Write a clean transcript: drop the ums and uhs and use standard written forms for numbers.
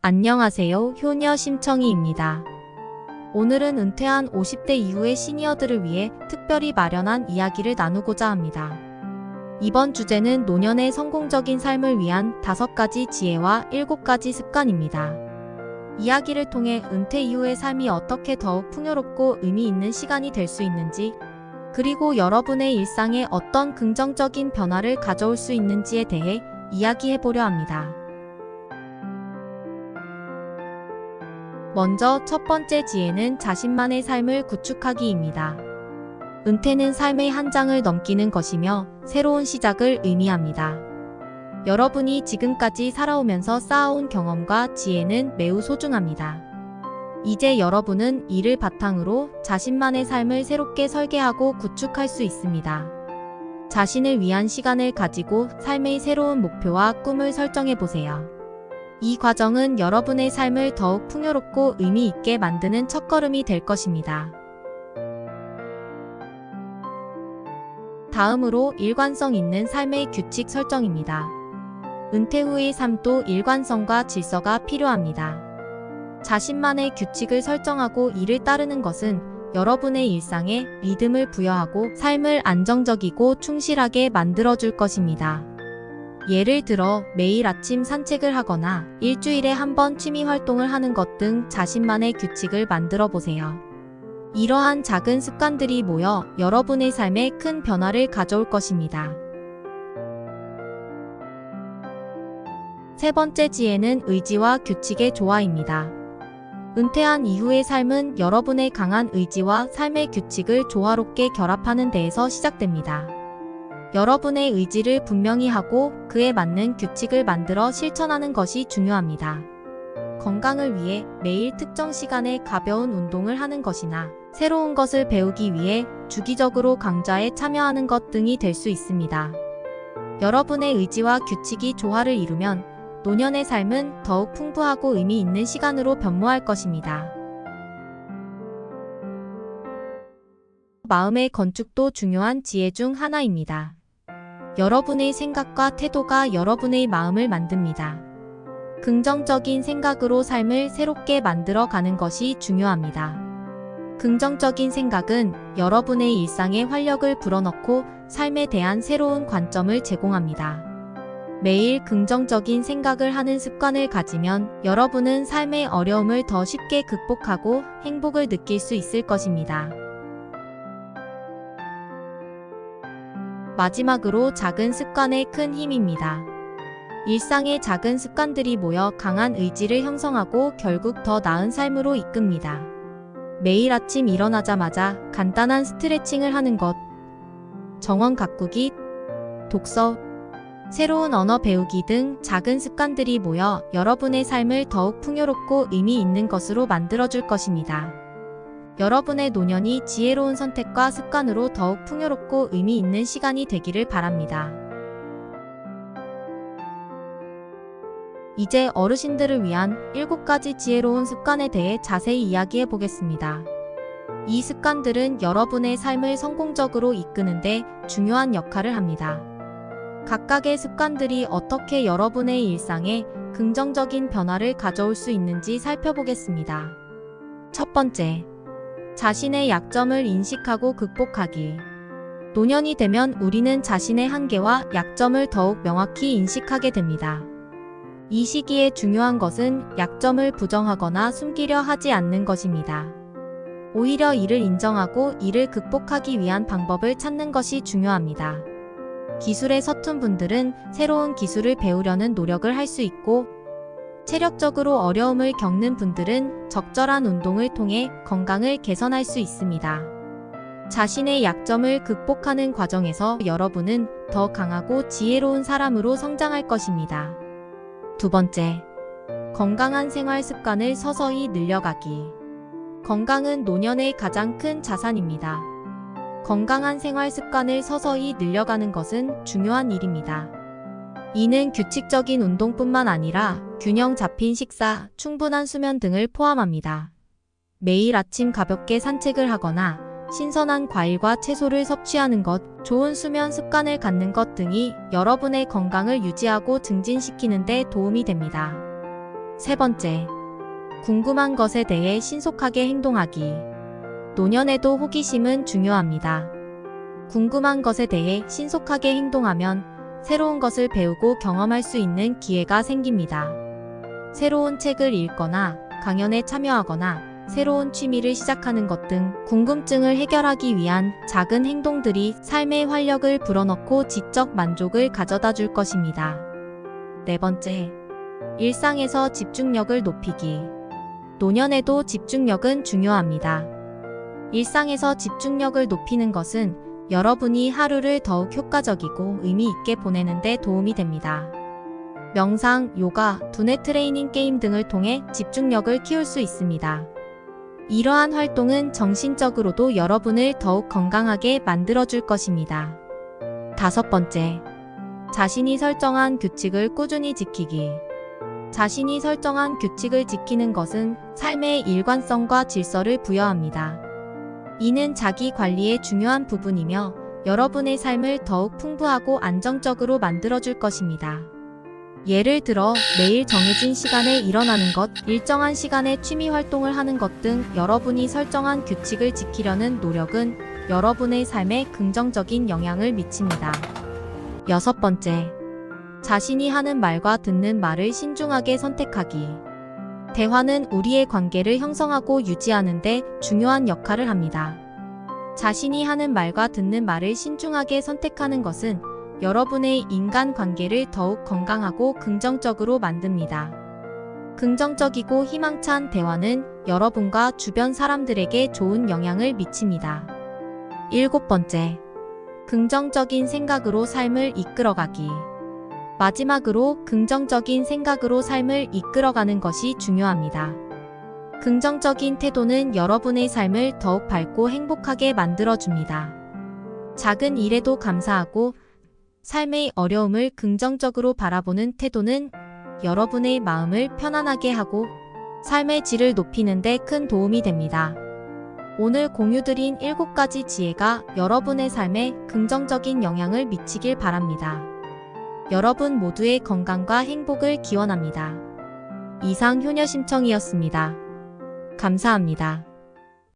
안녕하세요. 효녀 심청이입니다. 오늘은 은퇴한 50대 이후의 시니어들을 위해 특별히 마련한 이야기를 나누고자 합니다. 이번 주제는 노년의 성공적인 삶을 위한 5가지 지혜와 7가지 습관입니다. 이야기를 통해 은퇴 이후의 삶이 어떻게 더욱 풍요롭고 의미 있는 시간이 될 수 있는지, 그리고 여러분의 일상에 어떤 긍정적인 변화를 가져올 수 있는지에 대해 이야기해보려 합니다. 먼저 첫 번째 지혜는 자신만의 삶을 구축하기입니다. 은퇴는 삶의 한 장을 넘기는 것이며 새로운 시작을 의미합니다. 여러분이 지금까지 살아오면서 쌓아온 경험과 지혜는 매우 소중합니다. 이제 여러분은 이를 바탕으로 자신만의 삶을 새롭게 설계하고 구축할 수 있습니다. 자신을 위한 시간을 가지고 삶의 새로운 목표와 꿈을 설정해 보세요. 이 과정은 여러분의 삶을 더욱 풍요롭고 의미 있게 만드는 첫걸음이 될 것입니다. 다음으로 일관성 있는 삶의 규칙 설정입니다. 은퇴 후의 삶도 일관성과 질서가 필요합니다. 자신만의 규칙을 설정하고 이를 따르는 것은 여러분의 일상에 리듬을 부여하고 삶을 안정적이고 충실하게 만들어줄 것입니다. 예를 들어 매일 아침 산책을 하거나 일주일에 한 번 취미 활동을 하는 것 등 자신만의 규칙을 만들어 보세요. 이러한 작은 습관들이 모여 여러분의 삶에 큰 변화를 가져올 것입니다. 세 번째 지혜는 의지와 규칙의 조화입니다. 은퇴한 이후의 삶은 여러분의 강한 의지와 삶의 규칙을 조화롭게 결합하는 데에서 시작됩니다. 여러분의 의지를 분명히 하고 그에 맞는 규칙을 만들어 실천하는 것이 중요합니다. 건강을 위해 매일 특정 시간에 가벼운 운동을 하는 것이나 새로운 것을 배우기 위해 주기적으로 강좌에 참여하는 것 등이 될 수 있습니다. 여러분의 의지와 규칙이 조화를 이루면 노년의 삶은 더욱 풍부하고 의미 있는 시간으로 변모할 것입니다. 마음의 건축도 중요한 지혜 중 하나입니다. 여러분의 생각과 태도가 여러분의 마음을 만듭니다. 긍정적인 생각으로 삶을 새롭게 만들어 가는 것이 중요합니다. 긍정적인 생각은 여러분의 일상에 활력을 불어넣고 삶에 대한 새로운 관점을 제공합니다. 매일 긍정적인 생각을 하는 습관을 가지면 여러분은 삶의 어려움을 더 쉽게 극복하고 행복을 느낄 수 있을 것입니다. 마지막으로 작은 습관의 큰 힘입니다. 일상의 작은 습관들이 모여 강한 의지를 형성하고 결국 더 나은 삶으로 이끕니다. 매일 아침 일어나자마자 간단한 스트레칭을 하는 것, 정원 가꾸기, 독서, 새로운 언어 배우기 등 작은 습관들이 모여 여러분의 삶을 더욱 풍요롭고 의미 있는 것으로 만들어줄 것입니다. 여러분의 노년이 지혜로운 선택과 습관으로 더욱 풍요롭고 의미 있는 시간이 되기를 바랍니다. 이제 어르신들을 위한 7가지 지혜로운 습관에 대해 자세히 이야기해 보겠습니다. 이 습관들은 여러분의 삶을 성공적으로 이끄는데 중요한 역할을 합니다. 각각의 습관들이 어떻게 여러분의 일상에 긍정적인 변화를 가져올 수 있는지 살펴보겠습니다. 첫 번째, 자신의 약점을 인식하고 극복하기. 노년이 되면 우리는 자신의 한계와 약점을 더욱 명확히 인식하게 됩니다. 이 시기에 중요한 것은 약점을 부정하거나 숨기려 하지 않는 것입니다. 오히려 이를 인정하고 이를 극복하기 위한 방법을 찾는 것이 중요합니다. 기술에 서툰 분들은 새로운 기술을 배우려는 노력을 할 수 있고, 체력적으로 어려움을 겪는 분들은 적절한 운동을 통해 건강을 개선할 수 있습니다. 자신의 약점을 극복하는 과정에서 여러분은 더 강하고 지혜로운 사람으로 성장할 것입니다. 두 번째, 건강한 생활 습관을 서서히 늘려가기. 건강은 노년의 가장 큰 자산입니다. 건강한 생활 습관을 서서히 늘려가는 것은 중요한 일입니다. 이는 규칙적인 운동뿐만 아니라 균형 잡힌 식사, 충분한 수면 등을 포함합니다. 매일 아침 가볍게 산책을 하거나 신선한 과일과 채소를 섭취하는 것, 좋은 수면 습관을 갖는 것 등이 여러분의 건강을 유지하고 증진시키는 데 도움이 됩니다. 세 번째, 궁금한 것에 대해 신속하게 행동하기. 노년에도 호기심은 중요합니다. 궁금한 것에 대해 신속하게 행동하면 새로운 것을 배우고 경험할 수 있는 기회가 생깁니다. 새로운 책을 읽거나 강연에 참여하거나 새로운 취미를 시작하는 것 등 궁금증을 해결하기 위한 작은 행동들이 삶의 활력을 불어넣고 지적 만족을 가져다 줄 것입니다. 네 번째, 일상에서 집중력을 높이기. 노년에도 집중력은 중요합니다. 일상에서 집중력을 높이는 것은 여러분이 하루를 더욱 효과적이고 의미 있게 보내는 데 도움이 됩니다. 명상, 요가, 두뇌 트레이닝 게임 등을 통해 집중력을 키울 수 있습니다. 이러한 활동은 정신적으로도 여러분을 더욱 건강하게 만들어줄 것입니다. 다섯 번째, 자신이 설정한 규칙을 꾸준히 지키기. 자신이 설정한 규칙을 지키는 것은 삶의 일관성과 질서를 부여합니다. 이는 자기 관리의 중요한 부분이며 여러분의 삶을 더욱 풍부하고 안정적으로 만들어줄 것입니다. 예를 들어 매일 정해진 시간에 일어나는 것, 일정한 시간에 취미 활동을 하는 것 등 여러분이 설정한 규칙을 지키려는 노력은 여러분의 삶에 긍정적인 영향을 미칩니다. 여섯 번째, 자신이 하는 말과 듣는 말을 신중하게 선택하기. 대화는 우리의 관계를 형성하고 유지하는 데 중요한 역할을 합니다. 자신이 하는 말과 듣는 말을 신중하게 선택하는 것은 여러분의 인간관계를 더욱 건강하고 긍정적으로 만듭니다. 긍정적이고 희망찬 대화는 여러분과 주변 사람들에게 좋은 영향을 미칩니다. 일곱 번째, 긍정적인 생각으로 삶을 이끌어가기. 마지막으로 긍정적인 생각으로 삶을 이끌어가는 것이 중요합니다. 긍정적인 태도는 여러분의 삶을 더욱 밝고 행복하게 만들어줍니다. 작은 일에도 감사하고 삶의 어려움을 긍정적으로 바라보는 태도는 여러분의 마음을 편안하게 하고 삶의 질을 높이는 데 큰 도움이 됩니다. 오늘 공유드린 7가지 지혜가 여러분의 삶에 긍정적인 영향을 미치길 바랍니다. 여러분 모두의 건강과 행복을 기원합니다. 이상 효녀심청이었습니다. 감사합니다.